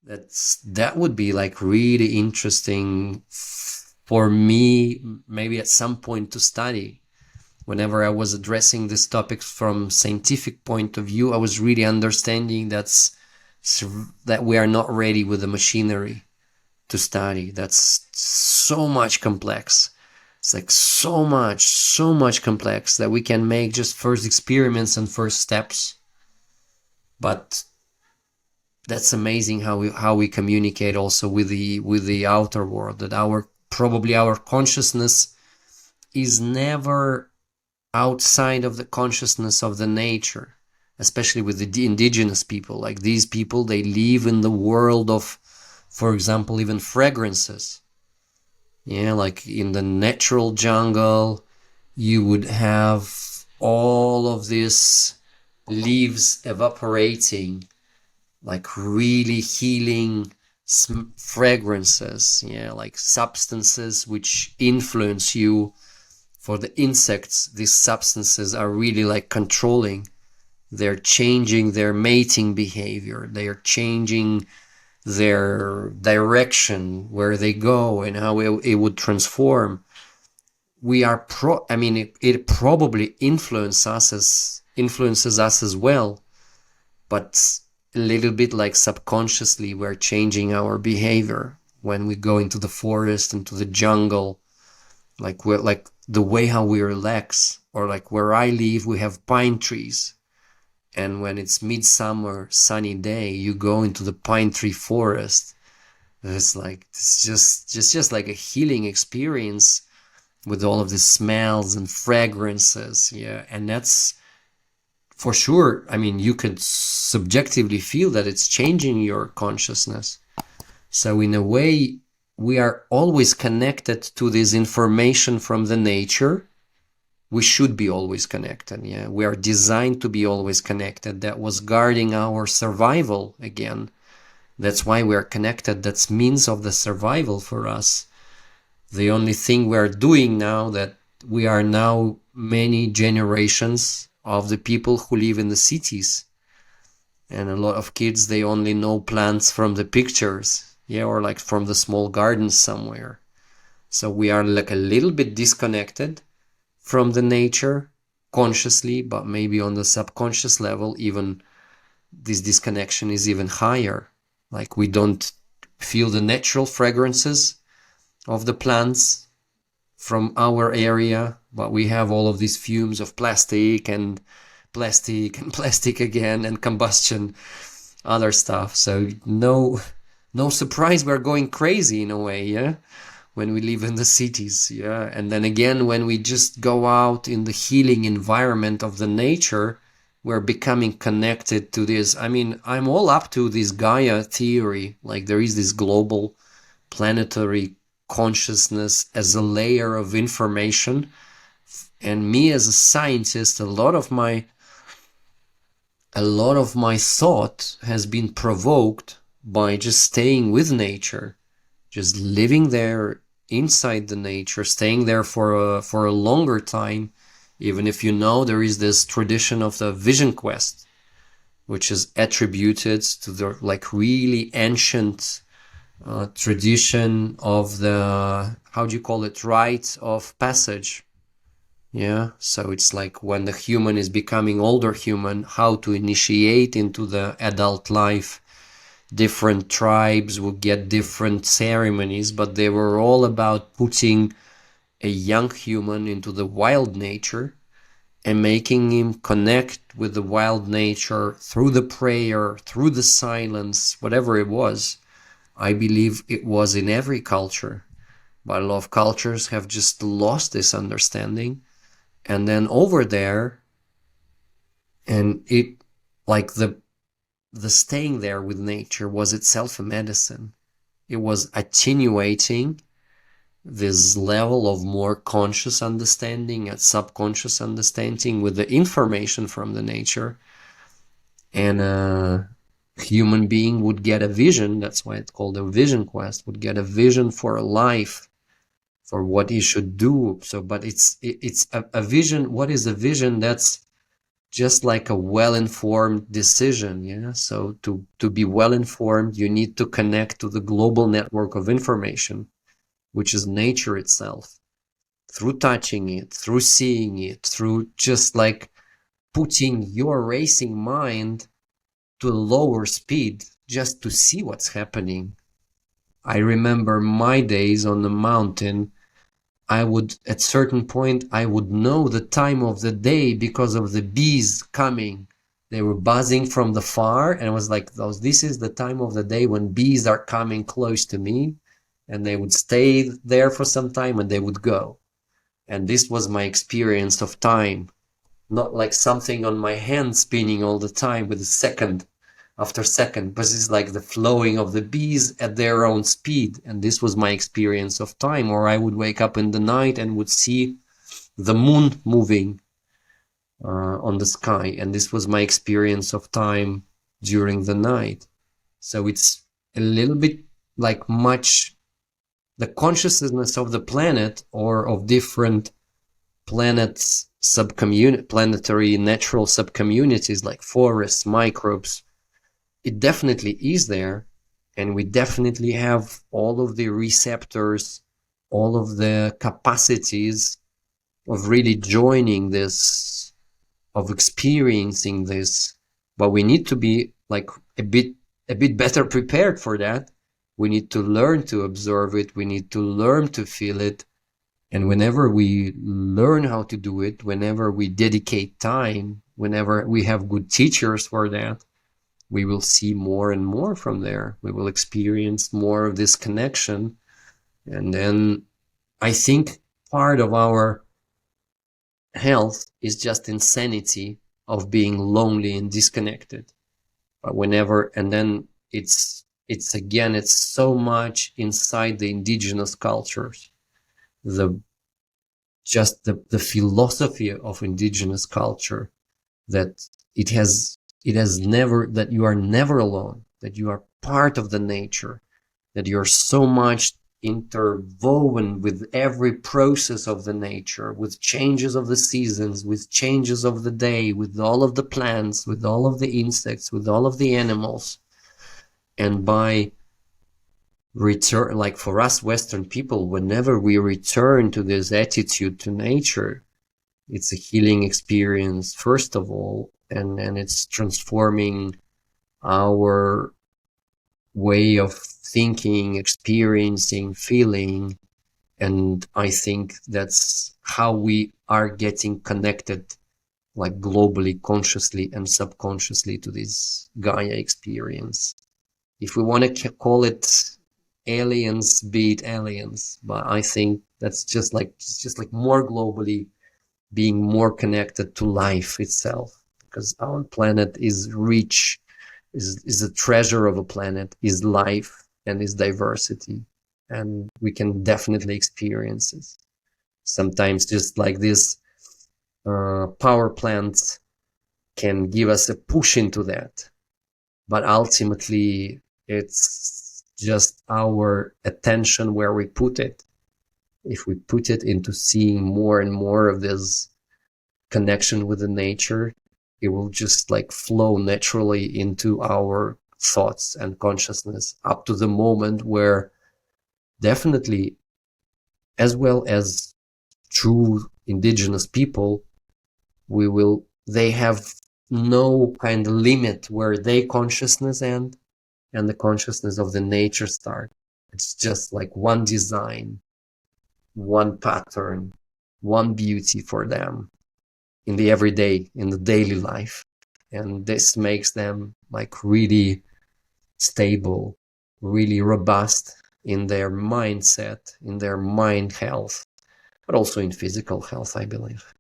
That would be like really interesting for me, maybe at some point to study. Whenever I was addressing this topic from scientific point of view, I was really understanding that we are not ready with the machinery to study. That's so much complex. It's like so much complex that we can make just first experiments and first steps. But that's amazing how we communicate also with the outer world. That probably our consciousness is never outside of the consciousness of the nature, especially with the indigenous people. Like these people, they live in the world of, for example, even fragrances. Yeah, like in the natural jungle, you would have all of these leaves evaporating, like really healing fragrances, yeah, like substances which influence you. For the insects, these substances are really like controlling. They're changing their mating behavior. They are changing their direction, where they go and how it would transform. It probably influences us as well, but a little bit like subconsciously we're changing our behavior when we go into the forest, into the jungle, like the way how we relax. Or like where I live, we have pine trees, and when it's midsummer sunny day, you go into the pine tree forest. It's just like a healing experience with all of the smells and fragrances. Yeah, and that's for sure. I mean, you could subjectively feel that it's changing your consciousness. So in a way, we are always connected to this information from the nature. We should be always connected. Yeah, we are designed to be always connected. That was guarding our survival again. That's why we are connected. That's means of the survival for us. The only thing we are doing now, that we are now many generations of the people who live in the cities, and a lot of kids, they only know plants from the pictures, yeah, or like from the small gardens somewhere. So we are like a little bit disconnected from the nature consciously, but maybe on the subconscious level, even this disconnection is even higher. Like we don't feel the natural fragrances of the plants from our area, but we have all of these fumes of plastic and plastic again, and combustion, other stuff. So no surprise we're going crazy in a way, yeah, when we live in the cities, yeah. And then again, when we just go out in the healing environment of the nature, we're becoming connected to this. I mean, I'm all up to this Gaia theory. Like there is this global planetary consciousness as a layer of information. And me as a scientist, a lot of my thought has been provoked by just staying with nature, just living there inside the nature, staying there for a longer time. Even if you know, there is this tradition of the vision quest, which is attributed to the like really ancient tradition of the, how do you call it, rite of passage. Yeah, so it's like when the human is becoming older human, how to initiate into the adult life. Different tribes would get different ceremonies, but they were all about putting a young human into the wild nature and making him connect with the wild nature through the prayer, through the silence, whatever it was. I believe it was in every culture, but a lot of cultures have just lost this understanding. And then over there, and it, like the staying there with nature was itself a medicine. It was attenuating this level of more conscious understanding and subconscious understanding with the information from the nature. And a human being would get a vision. That's why it's called a vision quest, would get a vision for a life, for what he should do. So, but it's a vision. What is a vision? just like a well-informed decision. Yeah. So to be well-informed, you need to connect to the global network of information, which is nature itself, through touching it, through seeing it, through just like putting your racing mind to a lower speed just to see what's happening. I remember my days on the mountain. I would, at certain point, I would know the time of the day because of the bees coming. They were buzzing from the far, and I was like, this is the time of the day when bees are coming close to me, and they would stay there for some time and they would go. And this was my experience of time, not like something on my hand spinning all the time with a second after second, but it's like the flowing of the bees at their own speed. And this was my experience of time. Or I would wake up in the night and would see the moon moving on the sky, and this was my experience of time during the night. So it's a little bit like much the consciousness of the planet or of different planets, planetary natural subcommunities like forests, microbes. It definitely is there, and we definitely have all of the receptors, all of the capacities of really joining this, of experiencing this. But we need to be like a bit better prepared for that. We need to learn to observe it. We need to learn to feel it. And whenever we learn how to do it, whenever we dedicate time, whenever we have good teachers for that, we will see more and more from there. We will experience more of this connection. And then I think part of our health is just insanity of being lonely and disconnected. But whenever, and then it's so much inside the indigenous cultures, the philosophy of indigenous culture, that it has never, that you are never alone, that you are part of the nature, that you're so much interwoven with every process of the nature, with changes of the seasons, with changes of the day, with all of the plants, with all of the insects, with all of the animals. And by return, like for us Western people, whenever we return to this attitude to nature, it's a healing experience, first of all, and it's transforming our way of thinking, experiencing, feeling. And I think that's how we are getting connected, like globally, consciously and subconsciously, to this Gaia experience. If we want to call it aliens, be it aliens, but I think that's just like more globally being more connected to life itself, because our planet is rich, is a treasure of a planet, is life and is diversity, and we can definitely experience it. Sometimes just like this power plants can give us a push into that, but ultimately it's just our attention where we put it. If we put it into seeing more and more of this connection with the nature, it will just like flow naturally into our thoughts and consciousness, up to the moment where definitely, as well as true indigenous people, they have no kind of limit where their consciousness end and the consciousness of the nature start. It's just like one design, one pattern, one beauty for them in the everyday, in the daily life. And this makes them like really stable, really robust in their mindset, in their mind health, but also in physical health, I believe.